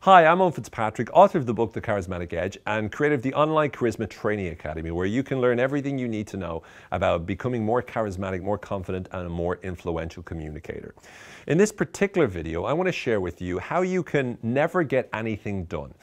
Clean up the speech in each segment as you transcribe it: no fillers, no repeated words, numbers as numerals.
Hi, I'm Owen Fitzpatrick, author of the book The Charismatic Edge and creator of the online Charisma Training Academy, where you can learn everything you need to know about becoming more charismatic, more confident, and a more influential communicator. In this particular video, I want to share with you how you can never get anything done.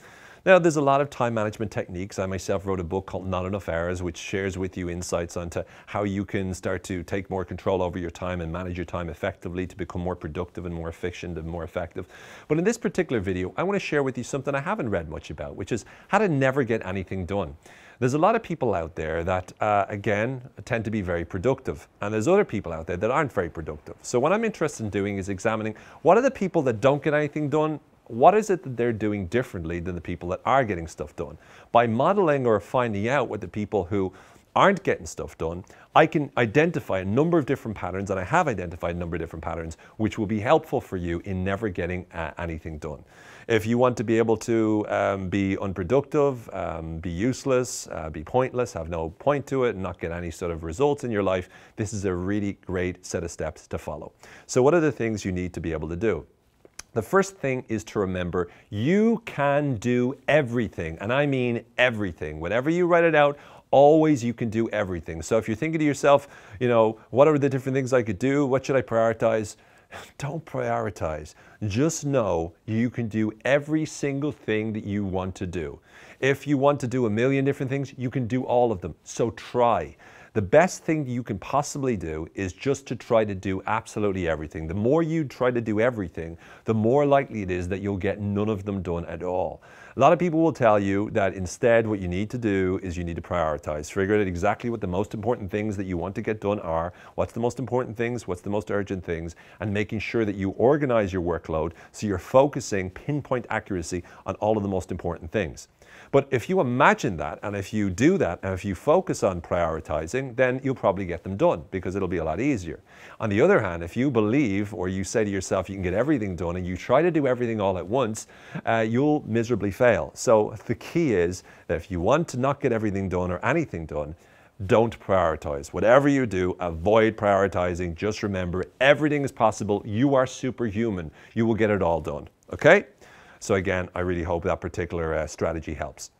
Now, there's a lot of time management techniques. I myself wrote a book called Not Enough Hours, which shares with you insights onto how you can start to take more control over your time and manage your time effectively to become more productive and more efficient and more effective. But in this particular video, I want to share with you something I haven't read much about, which is how to never get anything done. There's a lot of people out there that, again, tend to be very productive. And there's other people out there that aren't very productive. So what I'm interested in doing is examining what are the people that don't get anything done. What is it that they're doing differently than the people that are getting stuff done? By modeling or finding out what the people who aren't getting stuff done, I can identify a number of different patterns, and I have identified a number of different patterns, which will be helpful for you in never getting anything done. If you want to be able to be unproductive, be useless, be pointless, have no point to it, and not get any sort of results in your life, this is a really great set of steps to follow. So what are the things you need to be able to do? The first thing is to remember you can do everything, and I mean everything. Whenever you write it out, always you can do everything. So if you're thinking to yourself, you know, what are the different things I could do? What should I prioritize? Don't prioritize. Just know you can do every single thing that you want to do. If you want to do a million different things, you can do all of them. So try. The best thing you can possibly do is just to try to do absolutely everything. The more you try to do everything, the more likely it is that you'll get none of them done at all. A lot of people will tell you that instead what you need to do is you need to prioritize. Figure out exactly what the most important things that you want to get done are, what's the most important things, what's the most urgent things, and making sure that you organize your workload so you're focusing pinpoint accuracy on all of the most important things. But if you imagine that, and if you do that, and if you focus on prioritizing, then you'll probably get them done because it'll be a lot easier. On the other hand, if you believe or you say to yourself you can get everything done and you try to do everything all at once, you'll miserably fail. So the key is that if you want to not get everything done or anything done, don't prioritize. Whatever you do, avoid prioritizing. Just remember, everything is possible. You are superhuman. You will get it all done. Okay? So again, I really hope that particular strategy helps.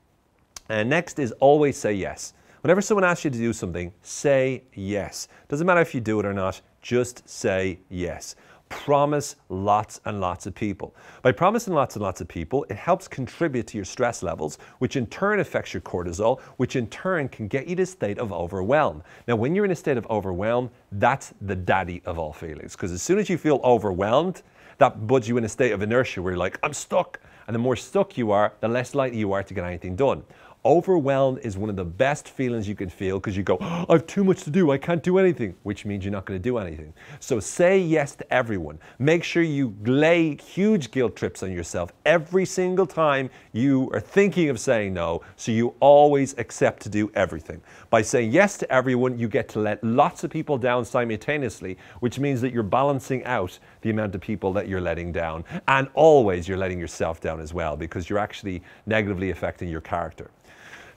And next is always say yes. Whenever someone asks you to do something, say yes. Doesn't matter if you do it or not, just say yes. Promise lots and lots of people. By promising lots and lots of people, it helps contribute to your stress levels, which in turn affects your cortisol, which in turn can get you to a state of overwhelm. Now, when you're in a state of overwhelm, that's the daddy of all feelings, because as soon as you feel overwhelmed, that puts you in a state of inertia where you're like, I'm stuck. And the more stuck you are, the less likely you are to get anything done. Overwhelmed is one of the best feelings you can feel because you go, oh, I have too much to do, I can't do anything, which means you're not going to do anything. So say yes to everyone. Make sure you lay huge guilt trips on yourself every single time you are thinking of saying no, so you always accept to do everything. By saying yes to everyone, you get to let lots of people down simultaneously, which means that you're balancing out the amount of people that you're letting down. And always you're letting yourself down as well, because you're actually negatively affecting your character.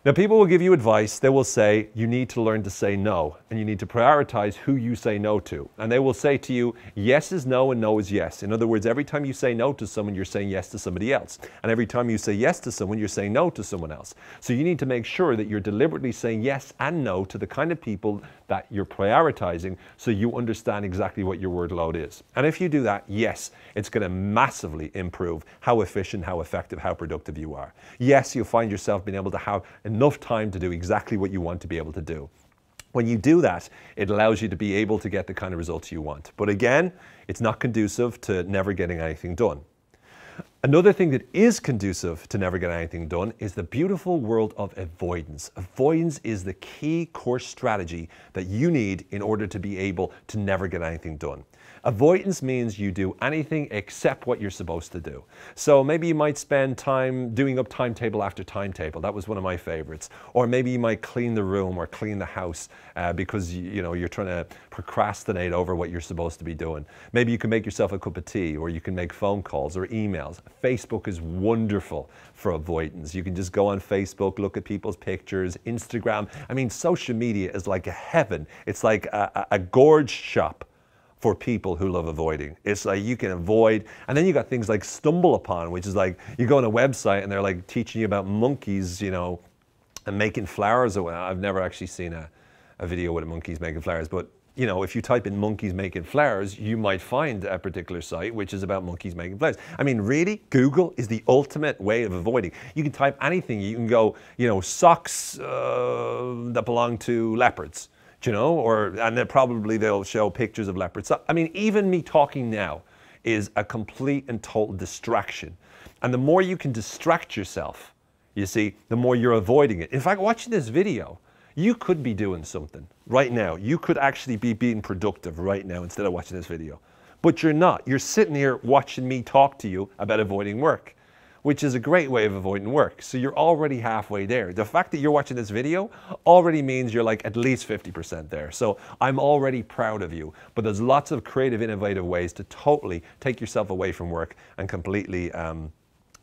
Now, people will give you advice. They will say, you need to learn to say no, and you need to prioritize who you say no to. And they will say to you, yes is no and no is yes. In other words, every time you say no to someone, you're saying yes to somebody else. And every time you say yes to someone, you're saying no to someone else. So you need to make sure that you're deliberately saying yes and no to the kind of people that you're prioritizing, so you understand exactly what your workload is. And if you do that, yes, it's going to massively improve how efficient, how effective, how productive you are. Yes, you'll find yourself being able to have enough time to do exactly what you want to be able to do. When you do that, it allows you to be able to get the kind of results you want. But again, it's not conducive to never getting anything done. Another thing that is conducive to never get anything done is the beautiful world of avoidance. Avoidance is the key core strategy that you need in order to be able to never get anything done. Avoidance means you do anything except what you're supposed to do. So maybe you might spend time doing up timetable after timetable. That was one of my favorites. Or maybe you might clean the room or clean the house because you're trying to procrastinate over what you're supposed to be doing. Maybe you can make yourself a cup of tea, or you can make phone calls or emails. Facebook is wonderful for avoidance. You can just go on Facebook, look at people's pictures, Instagram. I mean, social media is like a heaven. It's like a gorge shop for people who love avoiding. It's like you can avoid, and then you got things like Stumble Upon, which is like you go on a website and they're like teaching you about monkeys, and making flowers. I've never actually seen a video with monkeys making flowers, but if you type in monkeys making flowers, you might find a particular site which is about monkeys making flowers. I mean, really, Google is the ultimate way of avoiding. You can type anything. You can go, socks that belong to leopards. And then probably they'll show pictures of leopards. I mean, even me talking now is a complete and total distraction. And the more you can distract yourself, you see, the more you're avoiding it. In fact, watching this video, you could be doing something right now. You could actually be being productive right now instead of watching this video. But you're not. You're sitting here watching me talk to you about avoiding work, which is a great way of avoiding work. So you're already halfway there. The fact that you're watching this video already means you're like at least 50% there. So I'm already proud of you. But there's lots of creative, innovative ways to totally take yourself away from work and completely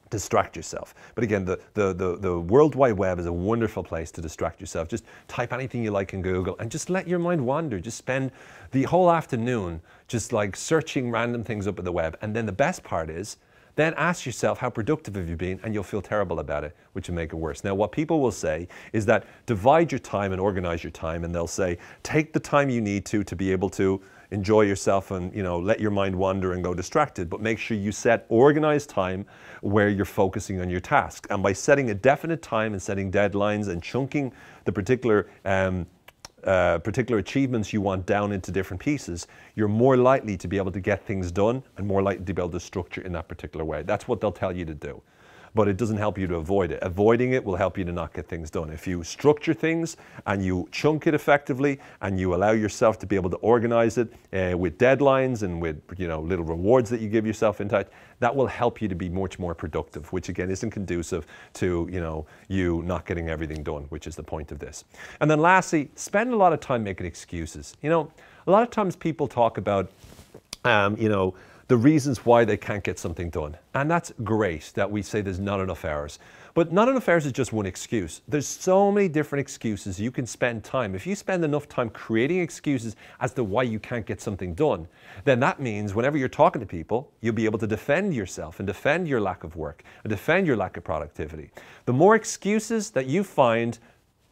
distract yourself. But again, the World Wide Web is a wonderful place to distract yourself. Just type anything you like in Google and just let your mind wander. Just spend the whole afternoon just like searching random things up at the web. And then the best part is, then ask yourself, how productive have you been? And you'll feel terrible about it, which will make it worse. Now, what people will say is that divide your time and organize your time. And they'll say, take the time you need to be able to enjoy yourself and let your mind wander and go distracted. But make sure you set organized time where you're focusing on your task. And by setting a definite time and setting deadlines and chunking the particular achievements you want down into different pieces, you're more likely to be able to get things done and more likely to be able to structure in that particular way. That's what they'll tell you to do. But it doesn't help you to avoid it. Avoiding it will help you to not get things done. If you structure things and you chunk it effectively and you allow yourself to be able to organize it with deadlines and with little rewards that you give yourself in touch, that will help you to be much more productive, which again isn't conducive to you not getting everything done, which is the point of this. And then lastly, spend a lot of time making excuses. A lot of times people talk about the reasons why they can't get something done. And that's great that we say there's not enough hours. But not enough hours is just one excuse. There's so many different excuses you can spend time. If you spend enough time creating excuses as to why you can't get something done, then that means whenever you're talking to people, you'll be able to defend yourself and defend your lack of work and defend your lack of productivity. The more excuses that you find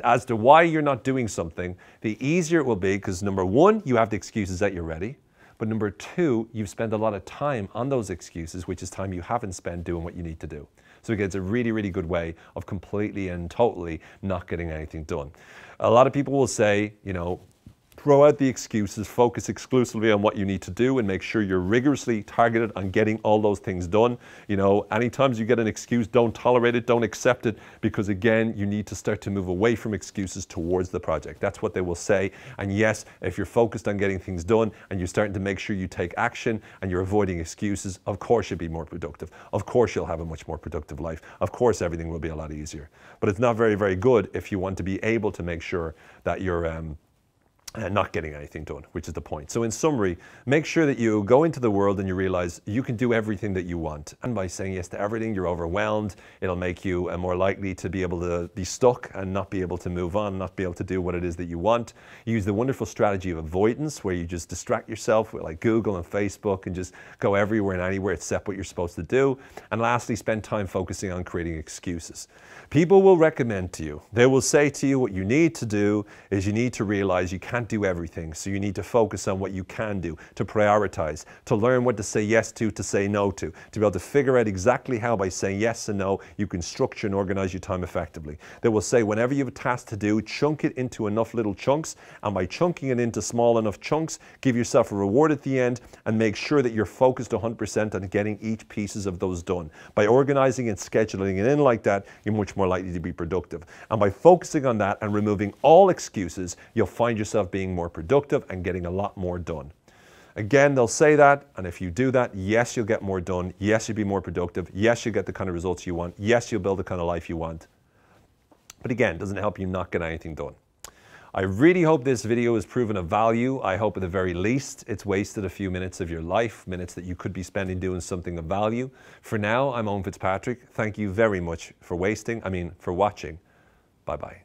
as to why you're not doing something, the easier it will be, because number one, you have the excuses that you're ready. But number two, you've spent a lot of time on those excuses, which is time you haven't spent doing what you need to do. So again, it's a really, really good way of completely and totally not getting anything done. A lot of people will say, throw out the excuses, focus exclusively on what you need to do and make sure you're rigorously targeted on getting all those things done. Anytime you get an excuse, don't tolerate it, don't accept it, because again, you need to start to move away from excuses towards the project. That's what they will say. And yes, if you're focused on getting things done and you're starting to make sure you take action and you're avoiding excuses, of course you'll be more productive. Of course you'll have a much more productive life. Of course everything will be a lot easier. But it's not very, very good if you want to be able to make sure that you're not getting anything done, which is the point. So in summary, make sure that you go into the world and you realize you can do everything that you want. And by saying yes to everything, you're overwhelmed. It'll make you more likely to be able to be stuck and not be able to move on, not be able to do what it is that you want. Use the wonderful strategy of avoidance, where you just distract yourself with like Google and Facebook and just go everywhere and anywhere except what you're supposed to do. And lastly, spend time focusing on creating excuses. People will recommend to you, they will say to you, what you need to do is you need to realize you can't do everything. So you need to focus on what you can do, to prioritize, to learn what to say yes to say no to be able to figure out exactly how by saying yes and no, you can structure and organize your time effectively. They will say whenever you have a task to do, chunk it into enough little chunks, and by chunking it into small enough chunks, give yourself a reward at the end and make sure that you're focused 100% on getting each pieces of those done. By organizing and scheduling it in like that, you're much more likely to be productive. And by focusing on that and removing all excuses, you'll find yourself being more productive and getting a lot more done. Again, they'll say that, and if you do that, yes, you'll get more done. Yes, you'll be more productive. Yes, you'll get the kind of results you want. Yes, you'll build the kind of life you want. But again, it doesn't help you not get anything done. I really hope this video has proven of value. I hope at the very least it's wasted a few minutes of your life, minutes that you could be spending doing something of value. For now, I'm Owen Fitzpatrick. Thank you very much for watching. Bye-bye.